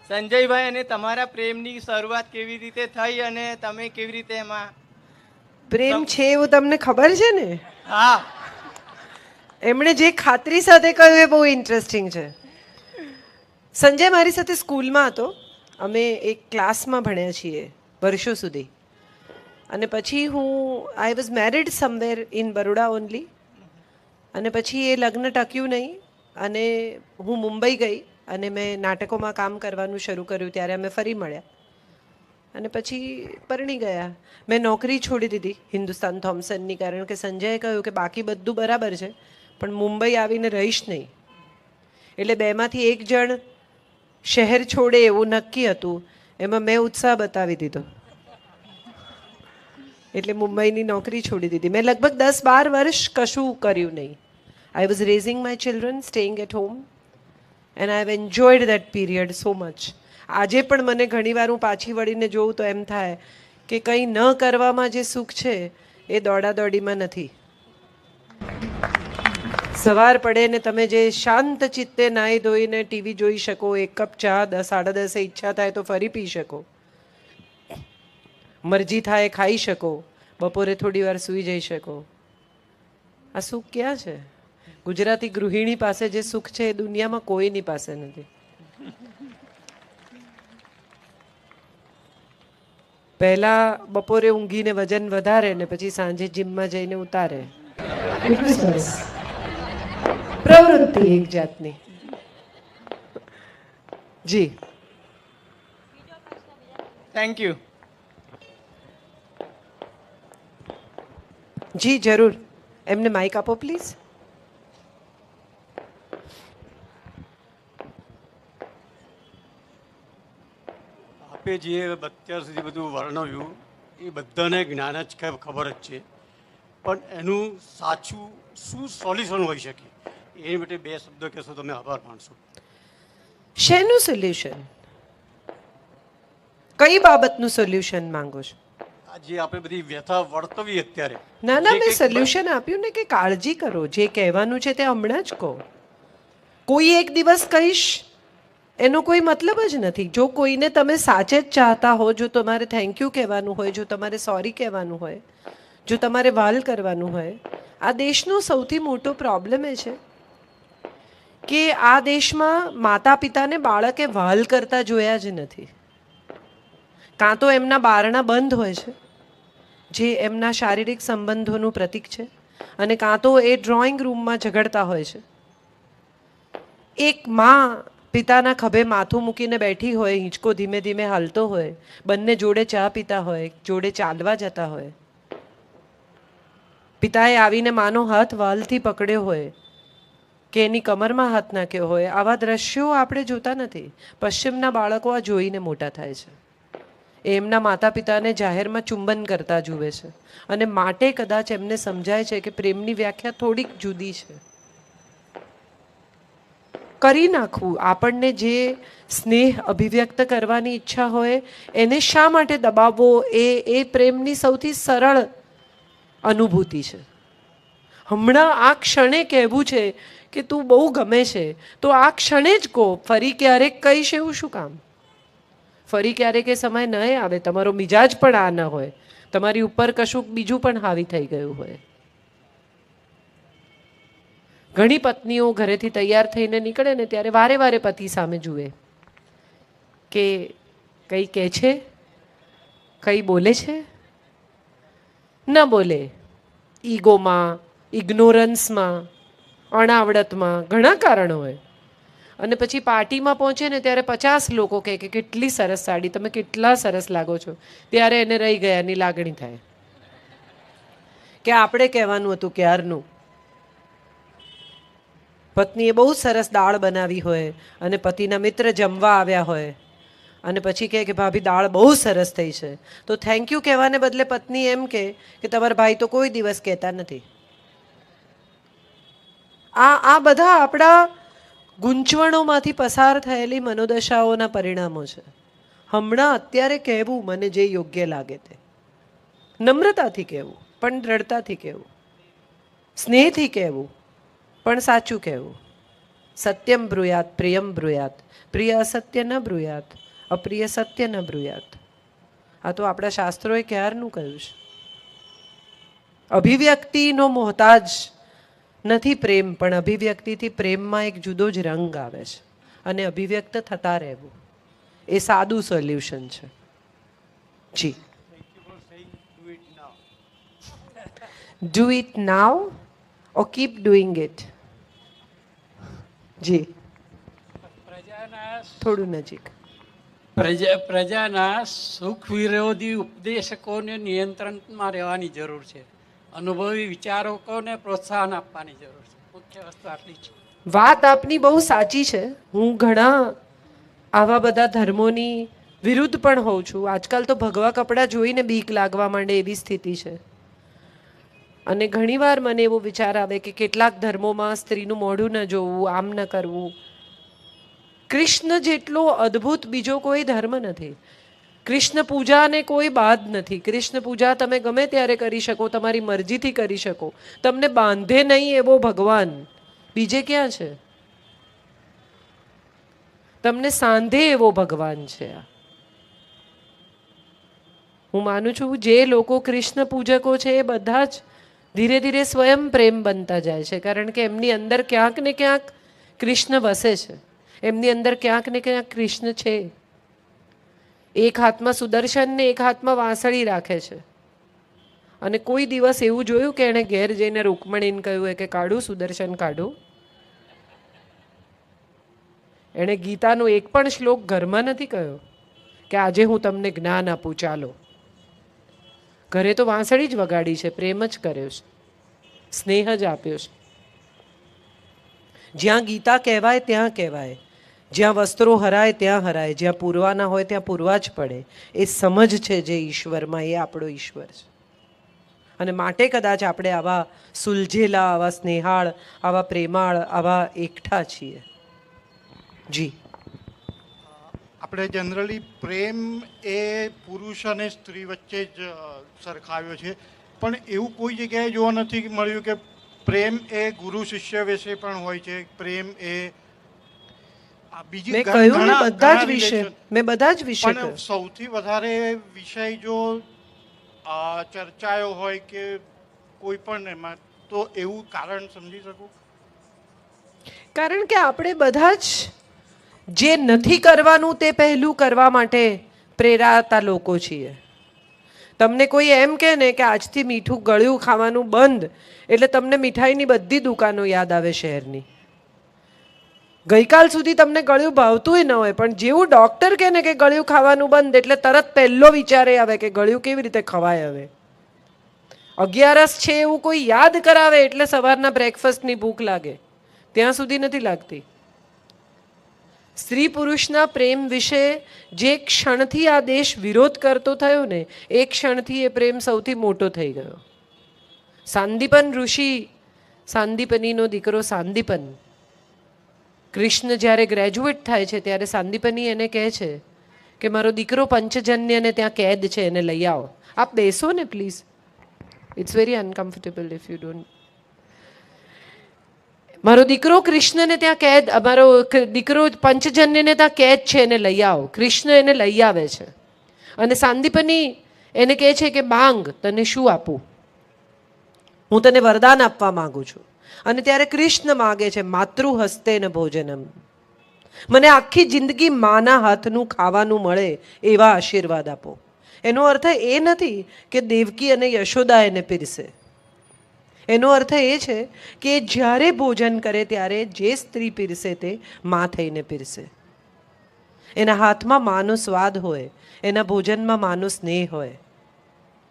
સંજયભાઈ, અને તમારા પ્રેમની શરૂઆત કેવી રીતે થઈ અને તમે કેવી રીતે એમાં? પ્રેમ છે એવું તમને ખબર છે ને? હા. એમણે જે ખાતરી સાથે કહ્યું એ બહુ ઇન્ટરેસ્ટિંગ છે. સંજય મારી સાથે સ્કૂલમાં હતો. અમે એક ક્લાસમાં ભણ્યા છીએ વર્ષો સુધી. અને પછી I was married somewhere in Baroda only. અને પછી એ લગ્ન ટક્યું નહીં અને હું મુંબઈ ગઈ અને મેં નાટકોમાં કામ કરવાનું શરૂ કર્યું. ત્યારે અમે ફરી મળ્યા અને પછી પરણી ગયા. મેં નોકરી છોડી દીધી હિન્દુસ્તાન થોમ્સનની, કારણ કે સંજયે કહ્યું કે બાકી બધું બરાબર છે પણ મુંબઈ આવીને રહીશ નહીં. એટલે બેમાંથી એક જણ શહેર છોડે એવું નક્કી હતું. એમાં મેં ઉત્સાહ બતાવી દીધો એટલે મુંબઈની નોકરી છોડી દીધી. મેં લગભગ 10-12 વર્ષ કશું કર્યું નહીં. I was raising my children, staying at home, and I have enjoyed that period so much. આજે પણ મને ઘણીવાર હું પાછી વળીને જોઉં તો એમ થાય કે કંઈ ન કરવામાં જે સુખ છે એ દોડાદોડીમાં નથી. સવાર પડે ને તમે જે શાંત ચિત્તે નાહી ધોઈને ટીવી જોઈ શકો, એક કપ ચા 10-10:30 ઈચ્છા થાય તો ફરી પી શકો, મરજી થાય ખાઈ શકો, બપોરે થોડી વાર સૂઈ જઈ શકો. આ સુખ ક્યાં છે? ગુજરાતી ગૃહિણી પાસે જે સુખ છે એ દુનિયામાં કોઈની પાસે નથી. પહેલા બપોરે ઊંઘીને વજન વધારે ને પછી સાંજે જીમમાં જઈને ઉતારે. એટલું સરસ પ્રવૃત્તિ એક જાતની. જી થેન્ક યુ. જી જરૂર. એમને માઇક આપો પ્લીઝ. આપે જે અત્યાર સુધી બધું વર્ણવ્યું એ બધાને જ્ઞાન જ ખબર જ છે, પણ એનું સાચું શું સોલ્યુશન હોઈ શકે એ માટે 2 શબ્દો કહેશો તમે આભાર માનશો. શેનું સોલ્યુશન? કઈ બાબતનું સોલ્યુશન માંગો છો? જે આપણે બધી વ્યથા વર્તવી અત્યારે. ના ના, મેં સોલ્યુશન આપ્યું ને કે કાળજી કરો. જે કહેવાનું છે તે હમણાં જ કહો. કોઈ એક દિવસ કહીશ એનો કોઈ મતલબ જ નથી. જો કોઈને તમે સાચે જ ચાહતા હો, જો તમારે થેન્ક યુ કહેવાનું હોય, જો તમારે સોરી કહેવાનું હોય, જો તમારે વાલ કરવાનું હોય. આ દેશનો સૌથી મોટો પ્રોબ્લેમ એ છે કે આ દેશમાં માતા પિતાને બાળકે વાલ કરતા જોયા જ નથી. કાં તો એમના બારણા બંધ હોય છે જે એમના શારીરિક સંબંધોનું પ્રતીક છે, અને કાં તો એ ડ્રોઈંગ રૂમમાં ઝઘડતા હોય છે. એક માં પિતાના ખભે માથું મૂકીને બેઠી હોય, હિંચકો ધીમે ધીમે હાલતો હોય, બંને જોડે ચા પીતા હોય, જોડે ચાલવા જતા હોય. પિતાએ આવીને માનો હાથ વાલથી પકડ્યો હોય કે એની કમરમાં હાથ નાખ્યો હોય. આવા દ્રશ્યો આપણે જોતા નથી. પશ્ચિમના બાળકો આ જોઈને મોટા થાય છે. એમના માતા પિતાને જાહેરમાં ચુંબન કરતા જુએ છે, અને માટે કદાચ એમને સમજાય છે કે પ્રેમની વ્યાખ્યા થોડીક જુદી છે. કરી નાખવું. આપણને જે સ્નેહ અભિવ્યક્ત કરવાની ઈચ્છા હોય એને શા માટે દબાવવો? એ પ્રેમની સૌથી સરળ અનુભૂતિ છે. હમણાં આ ક્ષણે કહેવું છે કે તું બહુ ગમે છે તો આ ક્ષણે જ કહો. ફરી ક્યારેક કહીશ એવું શું કામ? ફરી ક્યારેક એ સમય ન આવે. તમારો મિજાજ પણ આ ન હોય, તમારી ઉપર કશું બીજું પણ હાવી થઈ ગયું હોય. ઘણી પત્નીઓ ઘરેથી તૈયાર થઈને નીકળે ને ત્યારે વારે વારે પતિ સામે જુએ કે કંઈ કહે છે, કંઈ બોલે છે, ન બોલે. ઈગોમાં, ઇગ્નોરન્સમાં, અણાવડતમાં ઘણા કારણો હોય. અને પછી પાર્ટીમાં પહોંચે ને ત્યારે 50 લોકો કહે કે કેટલી સરસ સાડી, તમે કેટલા સરસ લાગો છો. ત્યારે એને રહી ગયાની લાગણી થાય કે આપણે કહેવાનું હતું ક્યારનું. પત્નીએ બહુ સરસ દાળ બનાવી હોય અને પતિના મિત્ર જમવા આવ્યા હોય અને પછી કહે કે ભાભી દાળ બહુ સરસ થઈ છે, તો થેન્ક યુ કહેવાને બદલે પત્ની એમ કહે કે તમારા ભાઈ તો કોઈ દિવસ કહેતા નથી. આ બધા આપણા ગૂંચવણોમાંથી પસાર થયેલી મનોદશાઓના પરિણામો છે. હમણાં અત્યારે કહેવું મને જે યોગ્ય લાગે તે, નમ્રતાથી કહેવું પણ દ્રઢતાથી કહેવું, સ્નેહથી કહેવું પણ સાચું કહેવું. સત્યમ બ્રુયાત પ્રિયમ બ્રુયાત, પ્રિય અસત્ય ન બ્રુયાત, અપ્રિય સત્ય ન બ્રુયાત. આ તો આપણા શાસ્ત્રોએ ક્યારનું કહ્યું છે. અભિવ્યક્તિનો મોહતાજ નથી પ્રેમ, પણ અભિવ્યક્તિથી પ્રેમમાં એક જુદો જ રંગ આવે છે અને અભિવ્યક્ત થતા રહેવું એ સાદું સોલ્યુશન છે. જી. Do it now or keep doing it. જી થોડું નજીક. પ્રજાના સુખ વિરોધી ઉપદેશકોને નિયંત્રણમાં રહેવાની જરૂર છે. અનુભવી વિચારકોને પ્રોત્સાહન આપવાની જરૂર છે. મુખ્ય વસ્તુ આટલી છે. વાત આપની બહુ સાચી છે. હું ઘણા આવા બધા ધર્મોની વિરુદ્ધ પણ હોઉં છું. આજકાલ તો ભગવા કપડાં જોઈને બીક લાગવા માંડે એવી સ્થિતિ છે. અને ઘણીવાર મને એવો વિચાર આવે કે કેટલાક ધર્મોમાં સ્ત્રીનું મોઢું ન જોવું, આમ ન કરવું. કૃષ્ણ જેટલો અદ્ભુત બીજો કોઈ ધર્મ નથી. કૃષ્ણ પૂજાને કોઈ બાદ નથી. કૃષ્ણ પૂજા તમે ગમે ત્યારે કરી શકો, તમારી મરજીથી કરી શકો. તમને બાંધે નહીં એવો ભગવાન બીજે ક્યાં છે? તમને સાંધે એવો ભગવાન છે. હું માનું છું જે લોકો કૃષ્ણ પૂજકો છે એ બધા જ ધીરે ધીરે સ્વયં પ્રેમ બનતા જાય છે, કારણ કે એમની અંદર ક્યાંક ને ક્યાંક કૃષ્ણ વસે છે. એમની અંદર ક્યાંક ને ક્યાંક કૃષ્ણ છે. એક હાથમાં સુદર્શન ને એક હાથમાં વાંસળી રાખે છે. અને કોઈ દિવસ એવું જોયું કે એણે ઘેર જઈને રૂકમણીને કહ્યું કે કાઢું સુદર્શન કાઢું? એણે ગીતાનો એક પણ શ્લોક ઘરમાં નથી કહ્યો કે આજે હું તમને જ્ઞાન આપું, ચાલો. ઘરે તો વાંસળી જ વગાડી છે, પ્રેમ જ કર્યો છે, સ્નેહ જ આપ્યો છે. જ્યાં ગીતા કહેવાય ત્યાં કહેવાય, જ્યાં વસ્ત્રો હરાય ત્યાં હરાય, જ્યાં પૂરવાના હોય ત્યાં પૂરવા જ પડે. એ સમજ છે જે ઈશ્વરમાં, એ આપણો ઈશ્વર છે. અને માટે કદાચ આપણે આવા સુલઝેલા, આવા સ્નેહાળ, આવા પ્રેમાળ, આવા એકઠા છીએ. જી. આપણે જનરલી પ્રેમ એ પુરુષ અને સ્ત્રી વચ્ચે જ સરખાવ્યો છે, પણ એવું કોઈ જગ્યાએ જોવા નથી મળ્યું કે પ્રેમ એ ગુરુ શિષ્ય વિશે પણ હોય છે. પ્રેમ એ બીજી મેં કહ્યું ને બધા જ વિષય, મેં બધા જ વિષય પણ સૌથી વધારે વિષય જો ચર્ચાયો હોય કે કોઈ પણ એમાં, તો એવું કારણ સમજી શકું? કારણ કે આપણે બધા જ જે નથી કરવાનું તે પહેલું કરવા માટે પ્રેરાતા લોકો છીએ. તમને કોઈ એમ કહે ને કે આજથી મીઠું ગળ્યું ખાવાનું બંધ, એટલે તમને મીઠાઈની બધી દુકાનો યાદ આવે શહેરની. ગઈકાલ સુધી તમને ગળ્યું ભાવતું ન હોય, પણ જેવું ડૉક્ટર કહે ને કે ગળ્યું ખાવાનું બંધ, એટલે તરત પહેલો વિચાર એ આવે કે ગળ્યું કેવી રીતે ખવાય. હવે 11 છે એવું કોઈ યાદ કરાવે એટલે સવારના બ્રેકફાસ્ટની ભૂખ લાગે, ત્યાં સુધી નથી લાગતી. સ્ત્રી પુરુષના પ્રેમ વિશે જે ક્ષણથી આ દેશ વિરોધ કરતો થયો ને, એ ક્ષણથી એ પ્રેમ સૌથી મોટો થઈ ગયો. સાંદીપન ઋષિ, સાંદીપનીનો દીકરો સાંદીપન, કૃષ્ણ જ્યારે ગ્રેજ્યુએટ થાય છે ત્યારે સાંદીપની એને કહે છે કે મારો દીકરો પંચજન્યને ત્યાં કેદ છે, એને લઈ આવો. આપ બેસો ને please, it's very uncomfortable if you don't. મારો દીકરો કૃષ્ણને ત્યાં કેદ, મારો દીકરો પંચજન્યને ત્યાં કેદ છે, એને લઈ આવો. કૃષ્ણ એને લઈ આવે છે અને સાંદીપની એને કહે છે કે માંગ, તને શું આપું? હું તને વરદાન આપવા માંગુ છું. અને ત્યારે કૃષ્ણ માગે છે માતૃહસ્તે ન ભોજનમ, મને આખી જિંદગી માના હાથનું ખાવાનું મળે એવા આશીર્વાદ આપો. એનો અર્થ એ નથી કે દેવકી અને યશોદા એને પીરસે. એનો અર્થ એ છે કે જ્યારે ભોજન કરે ત્યારે જે સ્ત્રી પીરસે તે મા થઈને પીરસે. એના હાથમાં માનો સ્વાદ હોય, એના ભોજનમાં માનો સ્નેહ હોય,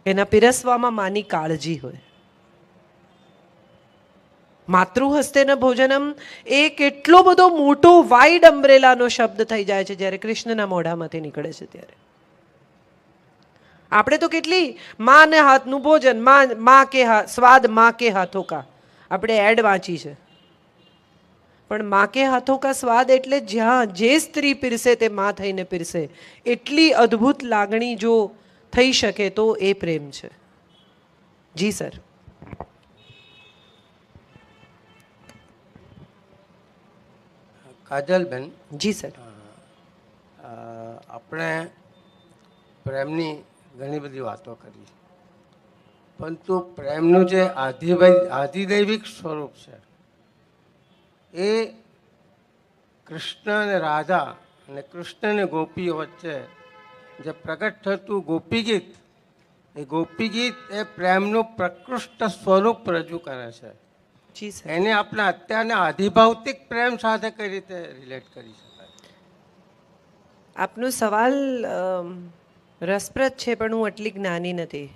એના પીરસવામાં માની કાળજી હોય. માતૃહસ્તેન ભોજનમ એ કેટલો બધો મોટો વાઇડ અમ્બ્રેલાનો શબ્દ થઈ જાય છે જ્યારે કૃષ્ણના મોઢામાંથી નીકળે છે ત્યારે. આપણે તો કેટલી માં ને હાથનું ભોજન, માં કે સ્વાદ માં કે હાથો કા, આપણે એડ વાંચી છે. પણ માં કે હાથો કા સ્વાદ એટલે જ્યાં જે સ્ત્રી પીરસે તે માં થઈને પીરસે. એટલી અદ્ભુત લાગણી જો થઈ શકે તો એ પ્રેમ છે. જી સર. કાજલબેન, જી સર. આપણે પ્રેમની ઘણી બધી વાતો કરી, પરંતુ પ્રેમનું જે આધિદૈવિક સ્વરૂપ છે એ કૃષ્ણ અને રાધા અને કૃષ્ણ અને ગોપીઓ વચ્ચે જે પ્રગટ થતું ગોપી ગીત એ પ્રેમનું પ્રકૃષ્ટ સ્વરૂપ રજૂ કરે છે. જી સર. એને આપણે અત્યારના આધિભૌતિક પ્રેમ સાથે કઈ રીતે રિલેટ કરી શકાય? આપનો સવાલ રસપ્રદ છે, પણ હું એટલી જ્ઞાની નથી.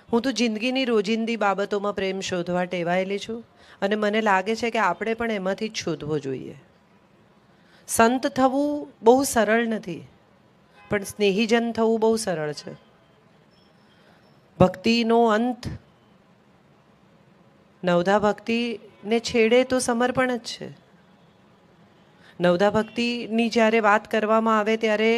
હું તો જિંદગીની રોજિંદી બાબતોમાં પ્રેમ શોધવા ટેવાયેલી છું, અને મને લાગે છે કે આપણે પણ એમાંથી જ શોધવો જોઈએ. સંત થવું બહુ સરળ નથી, પણ સ્નેહીજન થવું બહુ સરળ છે. ભક્તિનો અંત, નવધા ભક્તિને છેડે તો સમર્પણ જ છે. નવધા ભક્તિની જ્યારે વાત કરવામાં આવે ત્યારે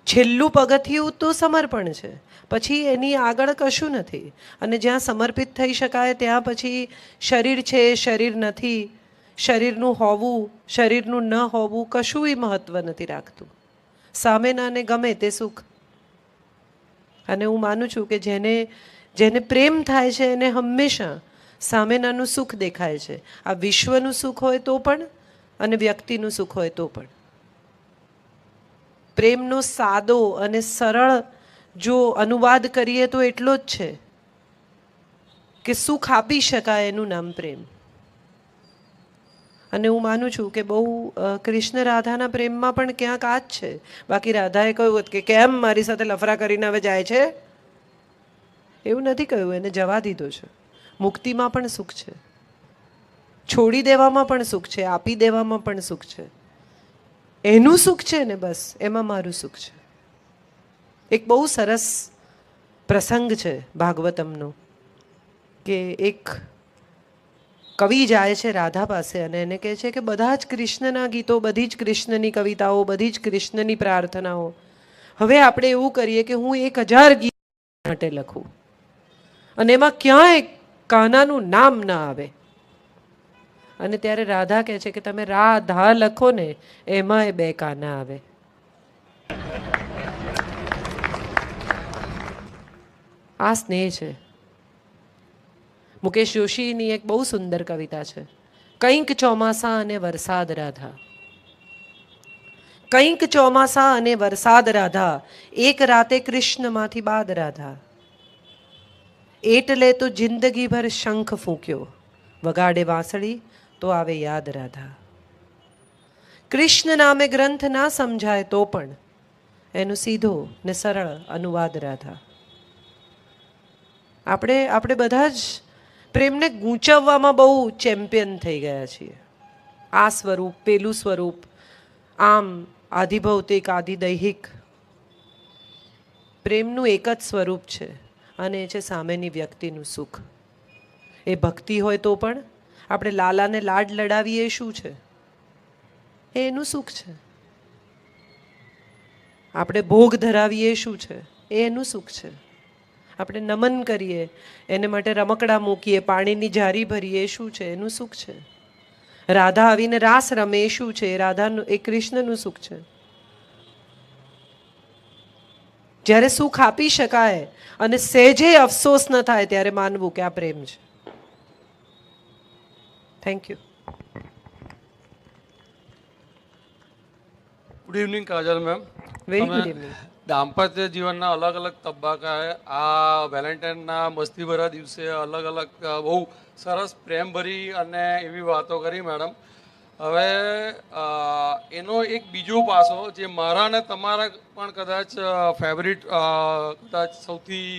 છેલ્લું પગથિયું તો સમર્પણ છે, પછી એની આગળ કશું નથી. અને જ્યાં સમર્પિત થઈ શકાય ત્યાં પછી શરીર છે, શરીર નથી, શરીરનું હોવું, શરીરનું ન હોવું કશુંય મહત્ત્વ નથી રાખતું. સામેનાને ગમે તે સુખ. અને હું માનું છું કે જેને પ્રેમ થાય છે એને હંમેશા સામેનાનું સુખ દેખાય છે. આ વિશ્વનું સુખ હોય તો પણ અને વ્યક્તિનું સુખ હોય તો પણ. પ્રેમનો સાદો અને સરળ જો અનુવાદ કરીએ તો એટલો જ છે કે સુખ આપી શકાય એનું નામ પ્રેમ. અને હું માનું છું કે બહુ કૃષ્ણ રાધાના પ્રેમમાં પણ ક્યાંક આ જ છે. બાકી રાધાએ કહ્યું કે કેમ મારી સાથે લફરા કરીને હવે જાય છે, એવું નથી કહ્યું. એને જવા દીધો છે. મુક્તિમાં પણ સુખ છે, છોડી દેવામાં પણ સુખ છે, આપી દેવામાં પણ સુખ છે. એનું સુખ છે ને, બસ એમાં મારું સુખ છે. એક બહુ સરસ પ્રસંગ છે ભાગવતમનો કે એક કવિ જાય છે રાધા પાસે અને એને કહે છે કે બધા જ કૃષ્ણના ગીતો, બધી જ કૃષ્ણની કવિતાઓ, બધી જ કૃષ્ણની પ્રાર્થનાઓ, હવે આપણે એવું કરીએ કે હું 1000 ગીત માટે લખું અને એમાં ક્યાંય કાનાનું નામ ના આવે. અને ત્યારે રાધા કહે છે કે તમે રાધા લખો ને એમાંય 2 કાના આવે. આ સ્નેહ છે. મુકેશ જોશીની એક બહુ સુંદર કવિતા છે, કંઈક ચોમાસા અને વરસાદ રાધા. કંઈક ચોમાસા અને વરસાદ રાધા, એક રાતે કૃષ્ણમાંથી બાદ રાધા. એટલે તો જિંદગીભર શંખ ફૂંક્યો, વગાડે વાંસળી તો આવે યાદ રાધા. કૃષ્ણ નામે ગ્રંથ ના સમજાય તો પણ એનો સીધો ને સરળ અનુવાદ રાધા. આપણે બધા જ પ્રેમને ગૂંચવવામાં બહુ ચેમ્પિયન થઈ ગયા છીએ. આ સ્વરૂપ, પેલું સ્વરૂપ, આમ આધિભૌતિક, આધિદૈહિક. પ્રેમનું એક જ સ્વરૂપ છે અને એ છે સામેની વ્યક્તિનું સુખ. એ ભક્તિ હોય તો પણ આપણે લાલાને લાડ લડાવીએ શું છે? એ એનું સુખ છે. આપણે ભોગ ધરાવીએ શું છે? એ એનું સુખ છે. આપણે નમન કરીએ, એને માટે રમકડા મૂકીએ, પાણીની જારી ભરીએ, શું છે? એનું સુખ છે. રાધા આવીને રાસ રમે શું છે? રાધાનું, એ કૃષ્ણનું સુખ છે. જ્યારે સુખ આપી શકાય અને સહેજે અફસોસ ન થાય ત્યારે માનવું કે આ પ્રેમ છે. Thank you. Good evening Kajal ma'am. Very good evening. દાંપત્ય જીવનના અલગ અલગ તબક્કાએ આ વેલેન્ટાઇનના મસ્તીભરા દિવસે અલગ અલગ બહુ સરસ પ્રેમભરી અને એવી વાતો કરી મેડમ. હવે એનો એક બીજો પાસો જે મારા ને તમારા પણ કદાચ ફેવરિટ, કદાચ સૌથી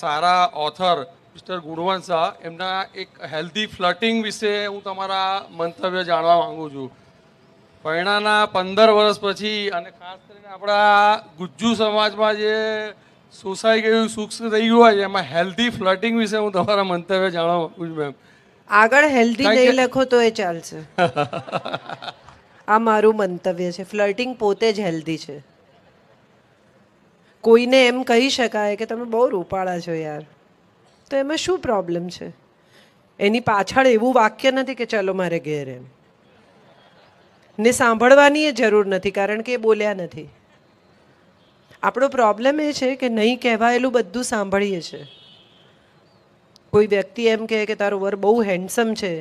સારા ઓથર મિસ્ટર ગુણવંત શાહ, એમના એક હેલ્ધી ફ્લર્ટિંગ વિશે હું તમારા મંતવ્ય જાણવા માગું છું. પૈણાના 15 વર્ષ પછી અને ખાસ કરીને આપણા ગુજ્જુ સમાજમાં જે શોષાઈ ગયું, સૂક્ષ્મ થઈ ગયું હોય એમાં હેલ્ધી ફ્લર્ટિંગ વિશે હું તમારા મંતવ્ય જાણવા માગું છું મેમ. આગળ હેલ્ધી નહીં લખો તો એ ચાલશે. આ મારું મંતવ્ય છે. ફ્લર્ટિંગ પોતે જ હેલ્ધી છે. કોઈને એમ કહી શકાય કે તમે બહુ રૂપાળા છો યાર, તો એમાં શું પ્રોબ્લેમ છે? એની પાછળ એવું વાક્ય નથી કે ચલો મારે ઘેર એમ. ને સાંભળવાની એ જરૂર નથી, કારણ કે એ બોલ્યા નથી. આપણો પ્રોબ્લેમ એ છે કે નહીં કહેવાયેલું બધું સાંભળીએ છીએ. કોઈ વ્યક્તિ એમ કહે કે તારો વર બહુ હેન્ડસમ છે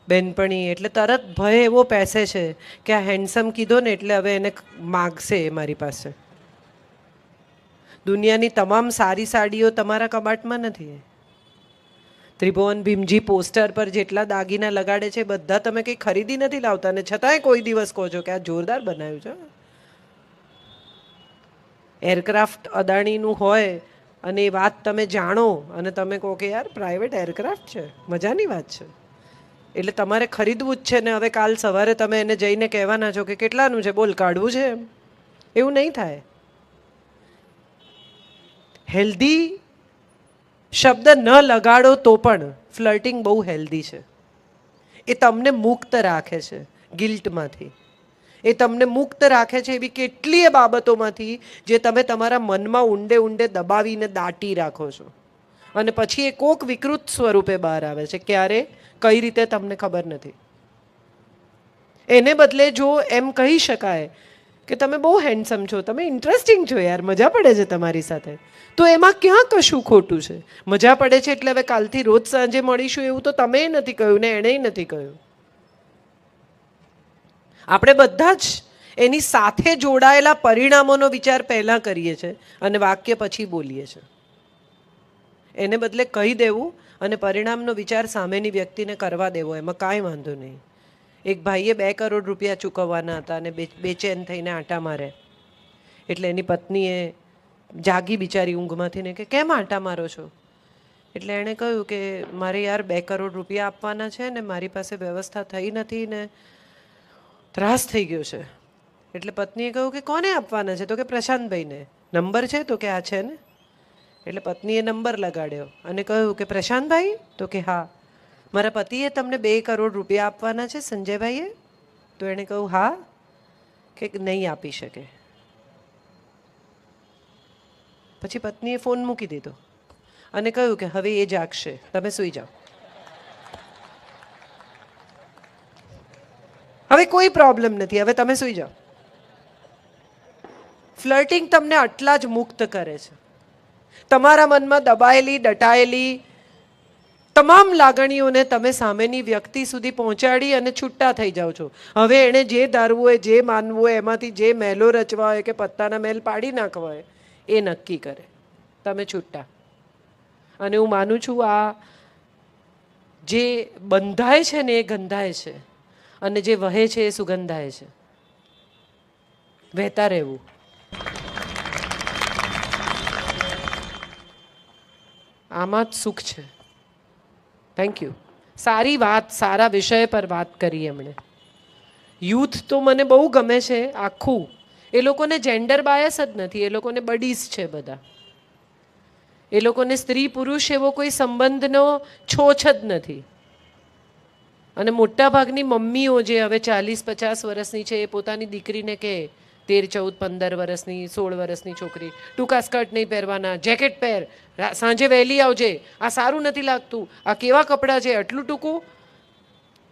બેનપણી, એટલે તરત ભય એવો પેસે છે કે આ હેન્ડસમ કીધો ને એટલે હવે એને માગશે એ મારી પાસે. દુનિયાની તમામ સારી સાડીઓ તમારા કબાટમાં નથી. ત્રિભુવન ભીમજી પોસ્ટર પર જેટલા દાગીના લગાડે છે બધા તમે કંઈ ખરીદી નથી લાવતા, ને છતાંય કોઈ દિવસ કહો છો કે આ જોરદાર બનાવ્યું છે. એરક્રાફ્ટ અદાણીનું હોય અને એ વાત તમે જાણો અને તમે કહો કે યાર પ્રાઇવેટ એરક્રાફ્ટ છે, મજાની વાત છે, એટલે તમારે ખરીદવું જ છે. ને હવે કાલ સવારે તમે એને જઈને કહેવાના છો કે કેટલાનું છે, બોલ કાઢવું છે, એમ એવું નહીં થાય. હેલ્ધી શબ્દ ન લગાડો તો પણ ફ્લર્ટિંગ બહુ હેલ્ધી છે. એ તમને મુક્ત રાખે છે ગિલ્ટમાંથી, એ તમને મુક્ત રાખે છે એવી કેટલીય બાબતોમાંથી જે તમે તમારા મનમાં ઊંડે ઊંડે દબાવીને દાટી રાખો છો, અને પછી એ કોક વિકૃત સ્વરૂપે બહાર આવે છે. ક્યારે, કઈ રીતે તમને ખબર નથી. એને બદલે જો એમ કહી શકાય કે તમે બહુ હેન્ડસમ છો, તમે ઇન્ટરેસ્ટિંગ છો યાર, મજા પડે છે તમારી સાથે, તો એમાં ક્યાં કશું ખોટું છે? મજા પડે છે એટલે હવે કાલથી રોજ સાંજે મળીશું એવું તો તમે નથી કહ્યું ને એણે નથી કહ્યું. આપણે બધા જ એની સાથે જોડાયેલા પરિણામોનો વિચાર પહેલાં કરીએ છીએ અને વાક્ય પછી બોલીએ છીએ. એને બદલે કહી દેવું અને પરિણામનો વિચાર સામેની વ્યક્તિને કરવા દેવો, એમાં કાંઈ વાંધો નહીં. એક ભાઈએ 2 કરોડ રૂપિયા ચૂકવવાના હતા અને બેચેન થઈને આંટા મારે, એટલે એની પત્નીએ જાગી બિચારી ઊંઘમાંથી ને કે કેમ આંટા મારો છો? એટલે એણે કહ્યું કે મારે યાર 2 કરોડ રૂપિયા આપવાના છે ને મારી પાસે વ્યવસ્થા થઈ નથી ને ત્રાસ થઈ ગયો છે. એટલે પત્નીએ કહ્યું કે કોને આપવાના છે? તો કે પ્રશાંતભાઈને. નંબર છે? તો કે આ છે ને. એટલે પત્નીએ નંબર લગાડ્યો અને કહ્યું કે પ્રશાંતભાઈ? તો કે હા. મારા પતિએ તમને 2 કરોડ રૂપિયા આપવાના છે સંજયભાઈએ? તો એણે કહ્યું હા. કે નહીં આપી શકે. પછી પત્નીએ ફોન મૂકી દીધો અને કહ્યું કે હવે એ જાગશે, તમે સૂઈ જાઓ. હવે કોઈ પ્રોબ્લેમ નથી, હવે તમે સૂઈ જાઓ. ફ્લર્ટિંગ તમને આટલા જ મુક્ત કરે છે. તમારા મનમાં દબાયેલી દટાયેલી તમામ લાગણીઓને તમે સામેની વ્યક્તિ સુધી પહોંચાડી અને છૂટા થઈ જાઓ છો. હવે એણે જે ધારવું હોય, જે માનવું હોય, એમાંથી જે મહેલો રચવા હોય કે પત્તાના મહેલ પાડી નાખવા હોય એ નક્કી કરે. તમે છૂટા. અને હું માનું છું આ જે બંધાય છે ને એ ગંધાય છે, અને જે વહે છે એ સુગંધાય છે. વહેતા રહેવું. આમાં જ સુખ છે. Thank you. સારી વાત, સારા વિષય પર વાત કરી એમણે. યુથ તો મને બહુ ગમે છે આખું. એ લોકોને જેન્ડર બાયસ જ નથી, એ લોકોને બડીઝ છે બધા. એ લોકોને સ્ત્રી પુરુષ એવો કોઈ સંબંધનો છોછ જ નથી. અને મોટાભાગની મમ્મીઓ જે હવે 40-50 વર્ષની છે એ પોતાની દીકરીને કહે, 13-14-15 વર્ષની 16 વર્ષની છોકરી, ટૂંકા સ્કર્ટ નહીં પહેરવાના, જેકેટ પહેર, સાંજે વહેલી આવજે, આ સારું નથી લાગતું, આ કેવા કપડાં છે, આટલું ટૂંકું.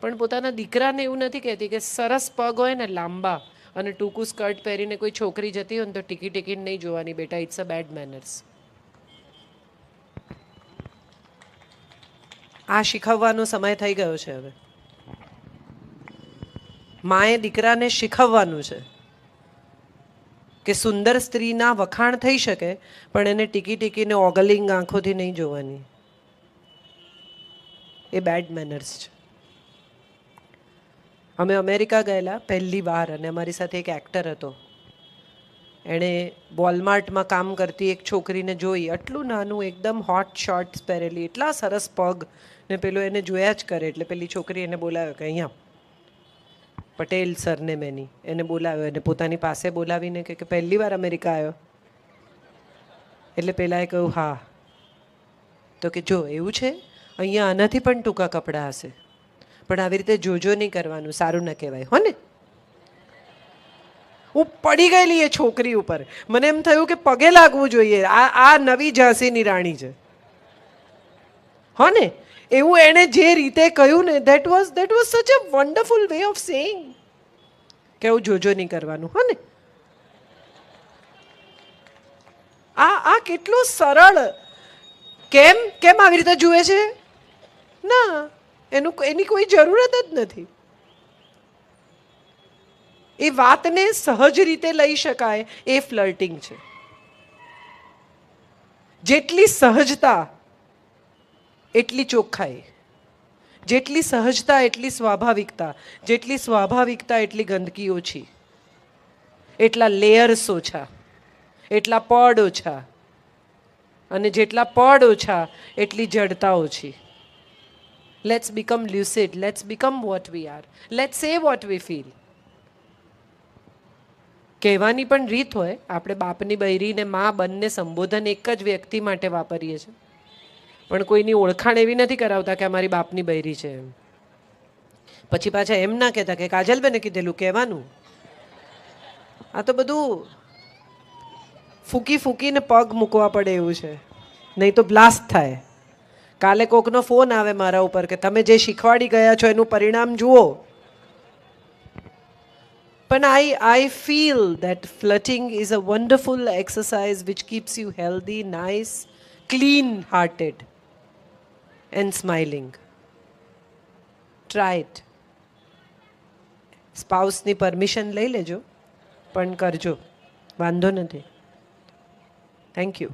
પણ પોતાના દીકરાને એવું નથી કહેતી કે સરસ પગ હોય ને લાંબા અને ટૂંકું સ્કર્ટ પહેરીને કોઈ છોકરી જતી હોય ને તો ટીકીને નહીં જોવાની બેટા, ઇટ્સ અ બેડ મેનર્સ. આ શીખવવાનો સમય થઈ ગયો છે હવે. માએ દીકરાને શીખવવાનું છે કે સુંદર સ્ત્રીના વખાણ થઈ શકે પણ એને ટીકીને ઓગલિંગ આંખોથી નહીં જોવાની. એ બેડ મેનર્સ છે. અમે અમેરિકા ગયેલા પહેલી વાર અને અમારી સાથે એક એક્ટર હતો. એણે વોલમાર્ટમાં કામ કરતી એક છોકરીને જોઈ, આટલું નાનું એકદમ હોટ શોર્ટ્સ પહેરેલી, એટલા સરસ પગ ને પેલો એને જોયા જ કરે. એટલે પેલી છોકરી એને બોલાવ્યો કે અહીંયા પટેલ સરને મેની એને બોલાવ્યો, એને પોતાની પાસે બોલાવીને કે પહેલી વાર અમેરિકા આવ્યો? એટલે પેલાએ કહ્યું હા. તો કે જો એવું છે, અહીંયા આનાથી પણ ટૂંકા કપડાં હશે, પણ આવી રીતે જોજો નહીં કરવાનું, સારું ન કહેવાય હો ને. હું પડી ગયેલી એ છોકરી ઉપર. મને એમ થયું કે પગે લાગવું જોઈએ, આ નવી ઝાંસીની રાણી છે હો ને. એવું એણે જે રીતે કહ્યું ને, that was such a wonderful way of saying. કે આવું જોજો નહીં કરવાનું, હો ને? આ કેટલું સરળ. કેમ કેમ આવી રીતે જુએ છે? ના, એની કોઈ જરૂરત જ નથી. એ વાતને સહજ રીતે લઈ શકાય એ ફ્લર્ટિંગ છે. જેટલી સહજતા એટલી ચોખ્ખાઈ, જેટલી સહજતા એટલી સ્વાભાવિકતા, જેટલી સ્વાભાવિકતા એટલી ગંદકી ઓછી, એટલા લેયર્સ ઓછા, એટલા પડ ઓછા, અને જેટલા પડ ઓછા એટલી જડતા ઓછી. Let's become lucid, let's become what we are, let's say what we feel. કહેવાની પણ રીત હોય. આપણે બાપની બૈરીને મા બંને સંબોધન એક જ વ્યક્તિ માટે વાપરીએ છીએ, પણ કોઈની ઓળખાણ એવી નથી કરાવતા કે અમારી બાપની બૈરી છે એમ. પછી પાછા એમ ના કહેતા કે કાજલબેને કીધેલું કહેવાનું. આ તો બધું ફૂકી ફૂકીને પગ મૂકવા પડે એવું છે, નહીં તો બ્લાસ્ટ થાય. કાલે કોકનો ફોન આવે મારા ઉપર કે તમે જે શીખવાડી ગયા છો એનું પરિણામ જુઓ. પણ I feel that flirting is a wonderful exercise which keeps you healthy, nice, clean-hearted and smiling. Try it. સ્પાઉસની પરમિશન લઈ લેજો, પણ કરજો, વાંધો નથી. Thank you.